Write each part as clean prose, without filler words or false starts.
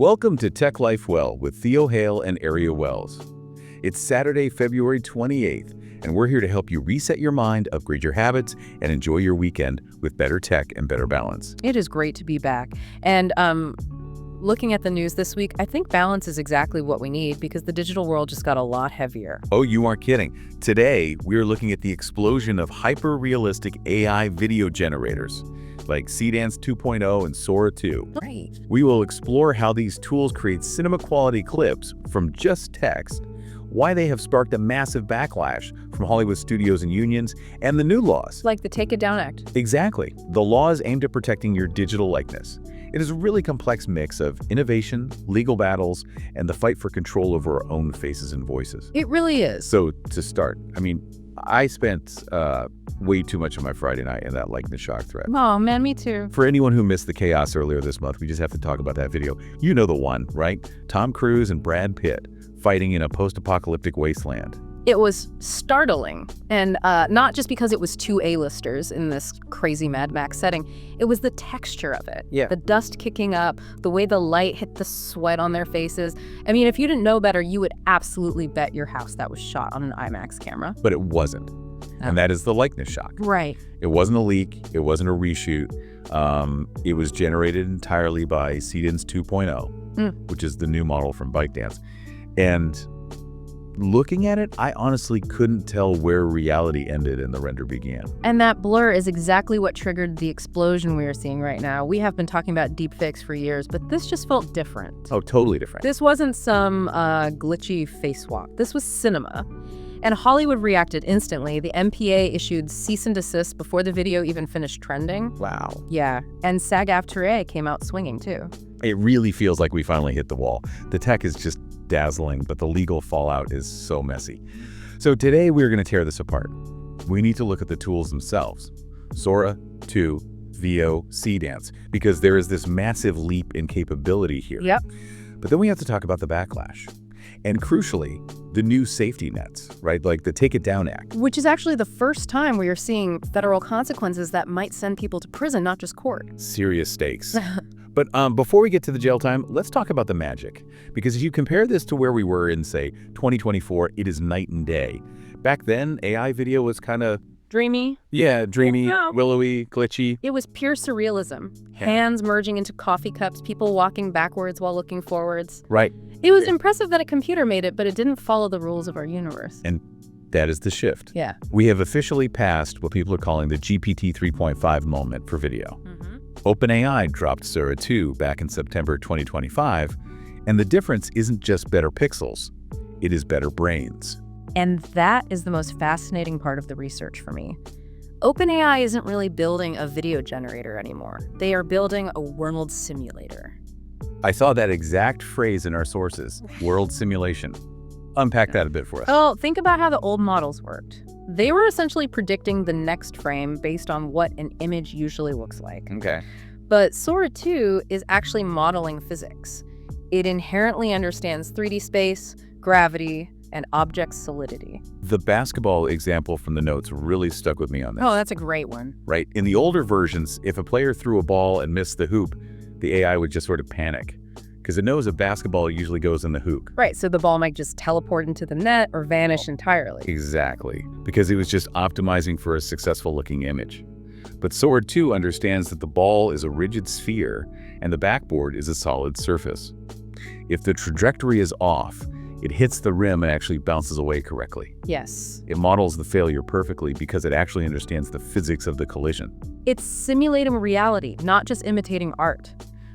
Welcome to Tech Life Well with Theo Hale and Aria Wells. It's Saturday, February 28th, and we're here to help you reset your mind, upgrade your habits, and enjoy your weekend with better tech and better balance. It is great to be back. And looking at the news this week, I think balance is exactly what we need because the digital world just got a lot heavier. Oh, you aren't kidding. Today, we're looking at the explosion of hyper-realistic AI video generators like Seedance 2.0 and Sora 2. Right. We will explore how these tools create cinema-quality clips from just text, why they have sparked a massive backlash from Hollywood studios and unions, and the new laws. Like the Take It Down Act. Exactly. The laws aimed at protecting your digital likeness. It is a really complex mix of innovation, legal battles, and the fight for control over our own faces and voices. It really is. So to start, I spent way too much of my Friday night in that likeness shock thread. Oh, man, me too. For anyone who missed the chaos earlier this month, we just have to talk about that video. You know the one, right? Tom Cruise and Brad Pitt fighting in a post-apocalyptic wasteland. It was startling, and not just because it was two A-listers in this crazy Mad Max setting. It was the texture of it. Yeah. The dust kicking up, the way the light hit the sweat on their faces. I mean, if you didn't know better, you would absolutely bet your house that was shot on an IMAX camera. But it wasn't. And that is the likeness shock. Right. It wasn't a leak. It wasn't a reshoot. It was generated entirely by Seedance 2.0, which is the new model from ByteDance. And looking at it, I honestly couldn't tell where reality ended and the render began. And that blur is exactly what triggered the explosion we are seeing right now. We have been talking about deepfakes for years, but this just felt different. Oh, totally different. This wasn't some glitchy face swap. This was cinema. And Hollywood reacted instantly. The MPA issued cease and desist before the video even finished trending. Wow. Yeah, and SAG-AFTRA came out swinging too. It really feels like we finally hit the wall. The tech is just dazzling, but the legal fallout is so messy. So today we're going to tear this apart. We need to look at the tools themselves. Sora, 2, Veo, Seedance, because there is this massive leap in capability here. Yep. But then we have to talk about the backlash. And crucially, the new safety nets, right? Like the Take It Down Act. Which is actually the first time we are seeing federal consequences that might send people to prison, not just court. Serious stakes. But before we get to the jail time, let's talk about the magic. Because if you compare this to where we were in, say, 2024, it is night and day. Back then, AI video was kind of... Dreamy? Yeah, dreamy, Yeah. willowy, glitchy. It was pure surrealism. Hands merging into coffee cups, people walking backwards while looking forwards. Right. It was impressive that a computer made it, but it didn't follow the rules of our universe. And that is the shift. Yeah. We have officially passed what people are calling the GPT 3.5 moment for video. OpenAI dropped Sora 2 back in September 2025, and the difference isn't just better pixels, it is better brains. And that is the most fascinating part of the research for me. OpenAI isn't really building a video generator anymore. They are building a world simulator. I saw that exact phrase in our sources, world simulation. Unpack that a bit for us. Well, think about how the old models worked. They were essentially predicting the next frame based on what an image usually looks like. Okay. But Sora 2 is actually modeling physics. It inherently understands 3D space, gravity, and object solidity. The basketball example from the notes really stuck with me on this. Oh, that's a great one. Right. In the older versions, if a player threw a ball and missed the hoop, the AI would just sort of panic because it knows a basketball usually goes in the hoop. Right, so the ball might just teleport into the net or vanish entirely. Exactly, because it was just optimizing for a successful-looking image. But Sora 2 understands that the ball is a rigid sphere and the backboard is a solid surface. If the trajectory is off, it hits the rim and actually bounces away correctly. Yes. It models the failure perfectly because it actually understands the physics of the collision. It's simulating reality, not just imitating art.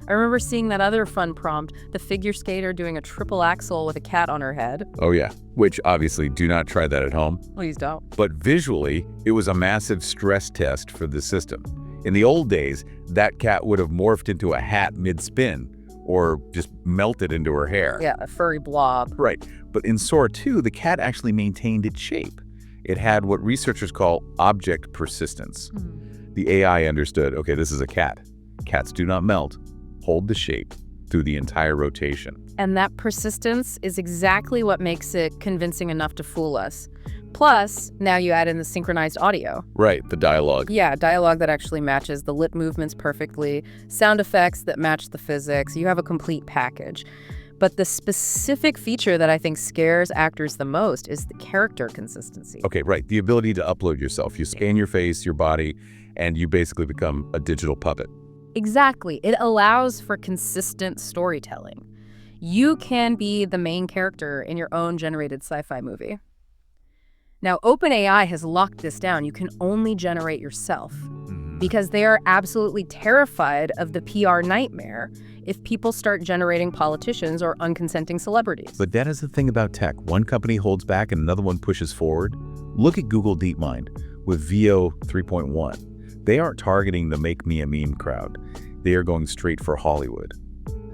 I remember seeing that other fun prompt, the figure skater doing a triple axel with a cat on her head. Oh yeah, which obviously do not try that at home. Please don't. But visually, it was a massive stress test for the system. In the old days, that cat would have morphed into a hat mid-spin or just melted into her hair. Yeah, a furry blob. Right, but in Sora 2, the cat actually maintained its shape. It had what researchers call object persistence. The AI understood, okay, this is a cat. Cats do not melt. Hold the shape through the entire rotation. And that persistence is exactly what makes it convincing enough to fool us. Plus, now you add in the synchronized audio. Right, the dialogue. Yeah, dialogue that actually matches the lip movements perfectly, sound effects that match the physics. You have a complete package. But the specific feature that I think scares actors the most is the character consistency. Okay, right. The ability to upload yourself. You scan your face, your body, and you basically become a digital puppet. Exactly. It allows for consistent storytelling. You can be the main character in your own generated sci-fi movie. Now, OpenAI has locked this down. You can only generate yourself because they are absolutely terrified of the PR nightmare if people start generating politicians or unconsenting celebrities. But that is the thing about tech. One company holds back and another one pushes forward. Look at Google DeepMind with VO 3.1. They aren't targeting the make me a meme crowd. They are going straight for Hollywood.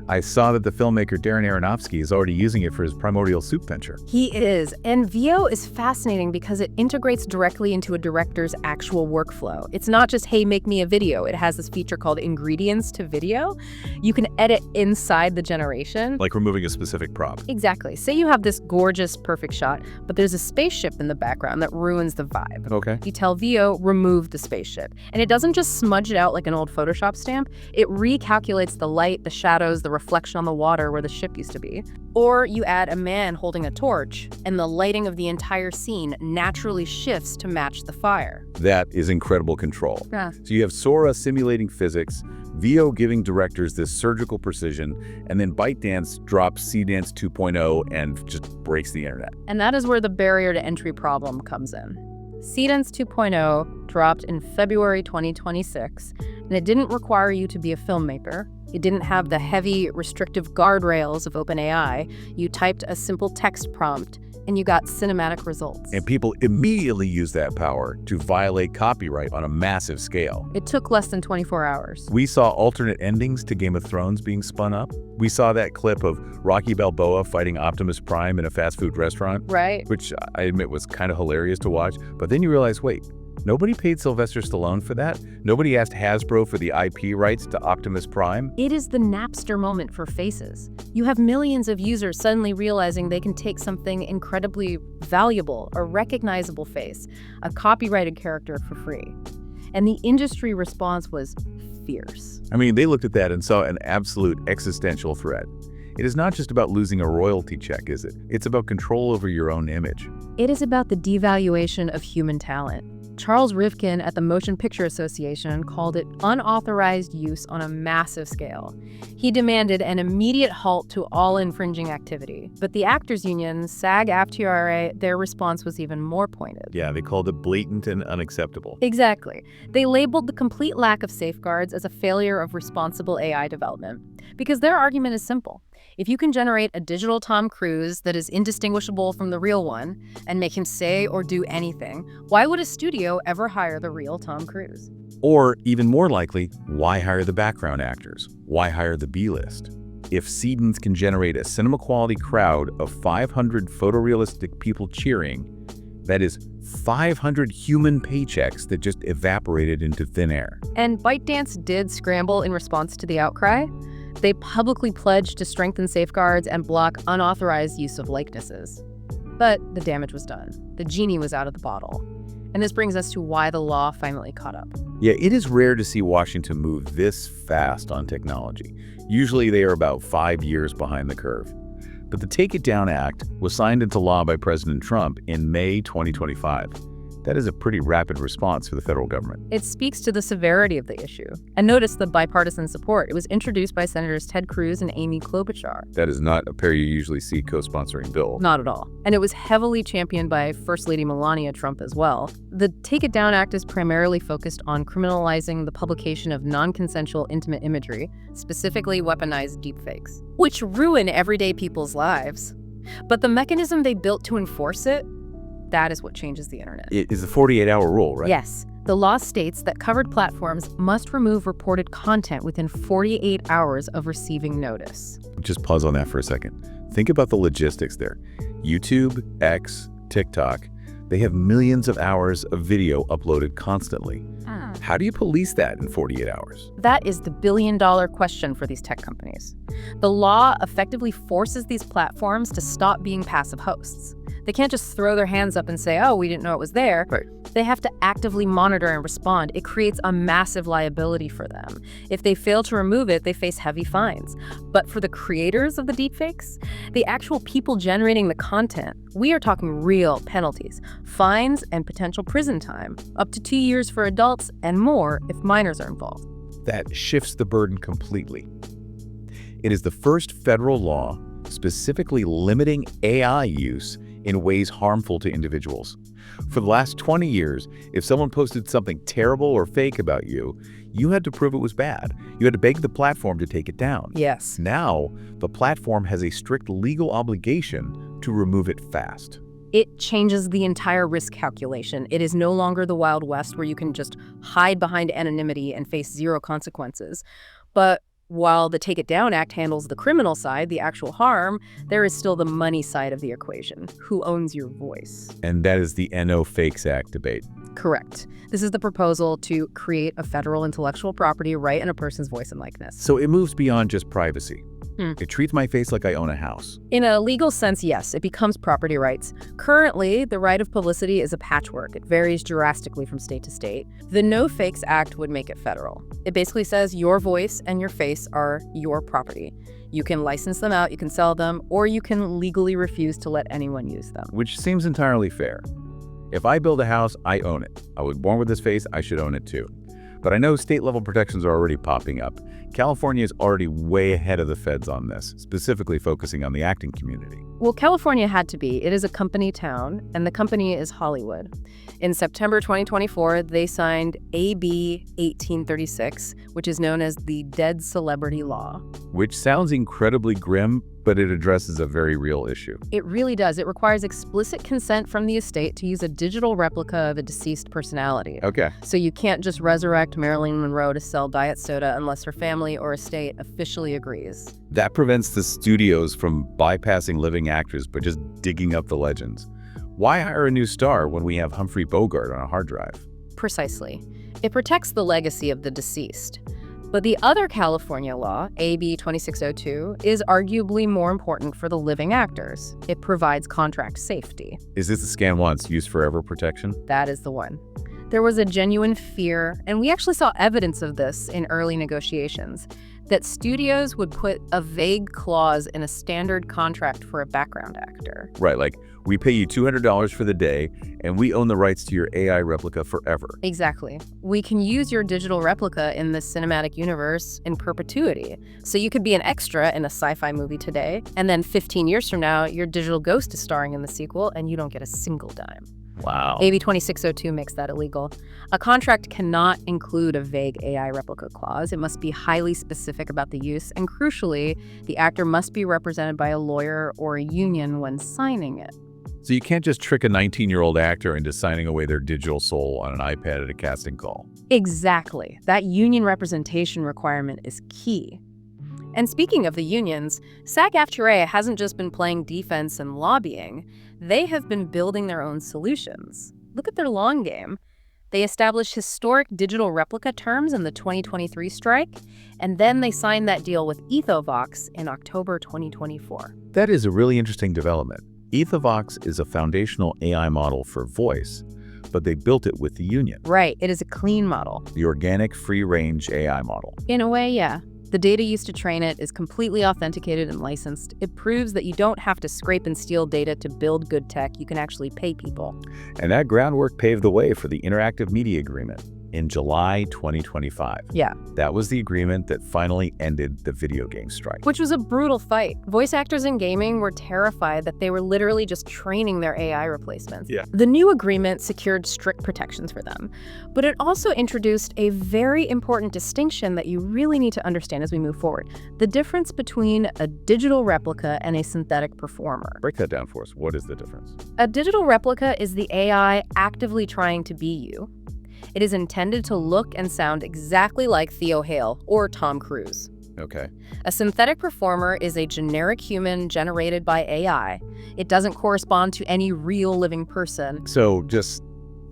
I saw that the filmmaker Darren Aronofsky is already using it for his Primordial Soup venture. He is. And VO is fascinating because it integrates directly into a director's actual workflow. It's not just, hey, make me a video. It has this feature called ingredients to video. You can edit inside the generation. Like removing a specific prop. Exactly. Say you have this gorgeous, perfect shot, but there's a spaceship in the background that ruins the vibe. Okay. You tell VO, remove the spaceship. And it doesn't just smudge it out like an old Photoshop stamp. It recalculates the light, the shadows, the reflection on the water where the ship used to be. Or you add a man holding a torch, and the lighting of the entire scene naturally shifts to match the fire. That is incredible control. Yeah. So you have Sora simulating physics, VO giving directors this surgical precision, and then ByteDance drops Seedance 2.0 and just breaks the internet. And that is where the barrier to entry problem comes in. Seedance 2.0 dropped in February 2026, and it didn't require you to be a filmmaker. It didn't have the heavy, restrictive guardrails of OpenAI. You typed a simple text prompt, and you got cinematic results. And people immediately use that power to violate copyright on a massive scale. It took less than 24 hours. We saw alternate endings to Game of Thrones being spun up. We saw that clip of Rocky Balboa fighting Optimus Prime in a fast food restaurant. Right. Which I admit was kind of hilarious to watch. But then you realize, wait, nobody paid Sylvester Stallone for that? Nobody asked Hasbro for the IP rights to Optimus Prime? It is the Napster moment for faces. You have millions of users suddenly realizing they can take something incredibly valuable, a recognizable face, a copyrighted character for free. And the industry response was fierce. I mean, they looked at that and saw an absolute existential threat. It is not just about losing a royalty check, is it? It's about control over your own image. It is about the devaluation of human talent. Charles Rivkin at the Motion Picture Association called it unauthorized use on a massive scale. He demanded an immediate halt to all infringing activity. But the actors union, SAG-AFTRA, their response was even more pointed. Yeah, they called it blatant and unacceptable. Exactly. They labeled the complete lack of safeguards as a failure of responsible AI development. Because their argument is simple. If you can generate a digital Tom Cruise that is indistinguishable from the real one and make him say or do anything, why would a studio ever hire the real Tom Cruise? Or, even more likely, why hire the background actors? Why hire the B-list? If Seedance can generate a cinema-quality crowd of 500 photorealistic people cheering, that is 500 human paychecks that just evaporated into thin air. And ByteDance did scramble in response to the outcry. They publicly pledged to strengthen safeguards and block unauthorized use of likenesses. But the damage was done. The genie was out of the bottle. And this brings us to why the law finally caught up. Yeah, it is rare to see Washington move this fast on technology. Usually they are about 5 years behind the curve. But the Take It Down Act was signed into law by President Trump in May 2025. That is a pretty rapid response for the federal government. It speaks to the severity of the issue. And notice the bipartisan support. It was introduced by Senators Ted Cruz and Amy Klobuchar. That is not a pair you usually see co-sponsoring bill. Not at all. And it was heavily championed by First Lady Melania Trump as well. The Take It Down Act is primarily focused on criminalizing the publication of non-consensual intimate imagery, specifically weaponized deepfakes, which ruin everyday people's lives. But the mechanism they built to enforce it, that is what changes the internet. It is a 48-hour rule, right? Yes. The law states that covered platforms must remove reported content within 48 hours of receiving notice. Just pause on that for a second. Think about the logistics there. YouTube, X, TikTok, they have millions of hours of video uploaded constantly. How do you police that in 48 hours? That is the billion-dollar question for these tech companies. The law effectively forces these platforms to stop being passive hosts. They can't just throw their hands up and say, oh, we didn't know it was there. Right. They have to actively monitor and respond. It creates a massive liability for them. If they fail to remove it, they face heavy fines. But for the creators of the deepfakes, the actual people generating the content, we are talking real penalties, fines, and potential prison time, up to 2 years for adults and more if minors are involved. That shifts the burden completely. It is the first federal law specifically limiting AI use in ways harmful to individuals. For the last 20 years, if someone posted something terrible or fake about you, you had to prove it was bad. You had to beg the platform to take it down. Yes. Now, the platform has a strict legal obligation to remove it fast. It changes the entire risk calculation. It is no longer the Wild West where you can just hide behind anonymity and face zero consequences. But while the Take It Down Act handles the criminal side, the actual harm, there is still the money side of the equation. Who owns your voice? And that is the NO Fakes Act debate. Correct. This is the proposal to create a federal intellectual property right in a person's voice and likeness. So it moves beyond just privacy. It treats my face like I own a house. In a legal sense, yes, it becomes property rights. Currently, the right of publicity is a patchwork. It varies drastically from state to state. The No Fakes Act would make it federal. It basically says your voice and your face are your property. You can license them out, you can sell them, or you can legally refuse to let anyone use them. Which seems entirely fair. If I build a house, I own it. I was born with this face, I should own it too. But I know state-level protections are already popping up. California is already way ahead of the feds on this, specifically focusing on the acting community. Well, California had to be. It is a company town, and the company is Hollywood. In September 2024, they signed AB 1836, which is known as the Dead Celebrity Law. Which sounds incredibly grim, but it addresses a very real issue. It really does. It requires explicit consent from the estate to use a digital replica of a deceased personality. Okay. So you can't just resurrect Marilyn Monroe to sell diet soda unless her family or estate officially agrees. That prevents the studios from bypassing living actors but just digging up the legends. Why hire a new star when we have Humphrey Bogart on a hard drive? Precisely. It protects the legacy of the deceased. But the other California law, AB 2602, is arguably more important for the living actors. It provides contract safety. Is this the scan once, use forever protection? That is the one. There was a genuine fear, and we actually saw evidence of this in early negotiations, that studios would put a vague clause in a standard contract for a background actor. Right, like, we pay you $200 for the day, and we own the rights to your AI replica forever. Exactly. We can use your digital replica in the cinematic universe in perpetuity. So you could be an extra in a sci-fi movie today, and then 15 years from now, your digital ghost is starring in the sequel, and you don't get a single dime. Wow. AB 2602 makes that illegal. A contract cannot include a vague AI replica clause. It must be highly specific about the use, and crucially, the actor must be represented by a lawyer or a union when signing it. So you can't just trick a 19-year-old actor into signing away their digital soul on an iPad at a casting call. Exactly. That union representation requirement is key. And speaking of the unions, SAG-AFTRA hasn't just been playing defense and lobbying. They have been building their own solutions. Look at their long game. They established historic digital replica terms in the 2023 strike, and then they signed that deal with Ethovox in October 2024. That is a really interesting development. Ethovox is a foundational AI model for voice, but they built it with the union. Right, it is a clean model. The organic free-range AI model. In a way, yeah. The data used to train it is completely authenticated and licensed. It proves that you don't have to scrape and steal data to build good tech. You can actually pay people. And that groundwork paved the way for the Interactive Media Agreement in July 2025. Yeah. That was the agreement that finally ended the video game strike. Which was a brutal fight. Voice actors in gaming were terrified that they were literally just training their AI replacements. Yeah. The new agreement secured strict protections for them, but it also introduced a very important distinction that you really need to understand as we move forward. The difference between a digital replica and a synthetic performer. Break that down for us. What is the difference? A digital replica is the AI actively trying to be you. It is intended to look and sound exactly like Theo Hale or Tom Cruise. Okay. A synthetic performer is a generic human generated by AI. It doesn't correspond to any real living person. So just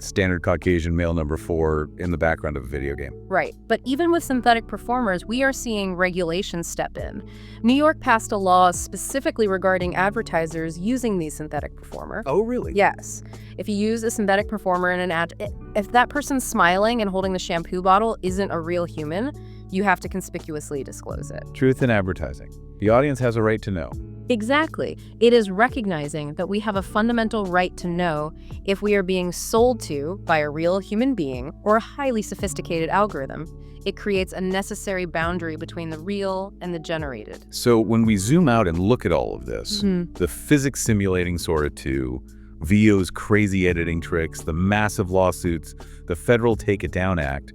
standard Caucasian male number 4 in the background of a video game. Right. But even with synthetic performers, we are seeing regulations step in. New York passed a law specifically regarding advertisers using these synthetic performer. Oh, really? Yes. If you use a synthetic performer in an ad, if that person smiling and holding the shampoo bottle isn't a real human, you have to conspicuously disclose it. Truth in advertising. The audience has a right to know. Exactly. It is recognizing that we have a fundamental right to know if we are being sold to by a real human being or a highly sophisticated algorithm. It creates a necessary boundary between the real and the generated. So when we zoom out and look at all of this, the physics simulating Sora 2, VO's crazy editing tricks, the massive lawsuits, the federal Take It Down Act,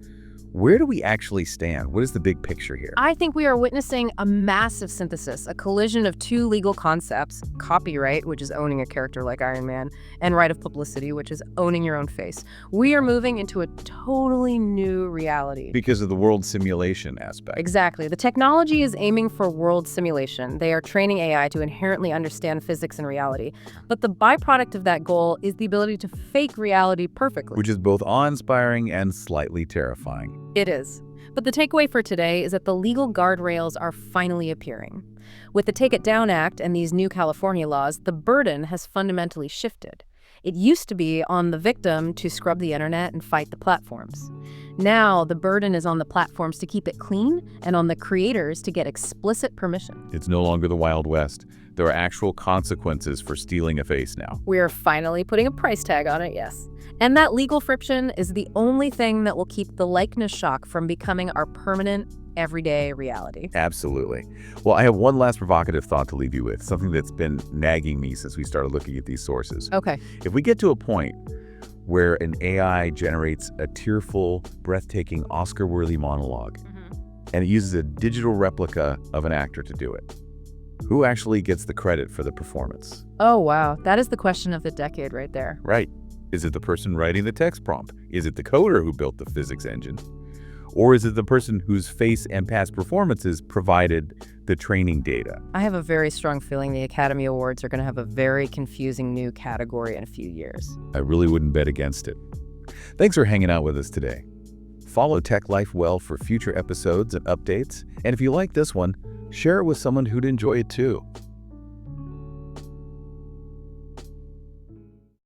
where do we actually stand? What is the big picture here? I think we are witnessing a massive synthesis, a collision of two legal concepts: copyright, which is owning a character like Iron Man, and right of publicity, which is owning your own face. We are moving into a totally new reality. Because of the world simulation aspect. Exactly. The technology is aiming for world simulation. They are training AI to inherently understand physics and reality. But the byproduct of that goal is the ability to fake reality perfectly. Which is both awe-inspiring and slightly terrifying. It is. But the takeaway for today is that the legal guardrails are finally appearing. With the Take It Down Act and these new California laws, the burden has fundamentally shifted. It used to be on the victim to scrub the internet and fight the platforms. Now, the burden is on the platforms to keep it clean and on the creators to get explicit permission. It's no longer the Wild West. There are actual consequences for stealing a face now. We are finally putting a price tag on it, yes. And that legal friction is the only thing that will keep the likeness shock from becoming our permanent, everyday reality. Absolutely. Well, I have one last provocative thought to leave you with, something that's been nagging me since we started looking at these sources. Okay. If we get to a point where an AI generates a tearful, breathtaking, Oscar-worthy monologue, and it uses a digital replica of an actor to do it, who actually gets the credit for the performance? Oh, wow. That is the question of the decade right there. Right. Is it the person writing the text prompt? Is it the coder who built the physics engine? Or is it the person whose face and past performances provided the training data? I have a very strong feeling the Academy Awards are going to have a very confusing new category in a few years. I really wouldn't bet against it. Thanks for hanging out with us today. Follow Tech Life Well for future episodes and updates. And if you like this one, share it with someone who'd enjoy it too.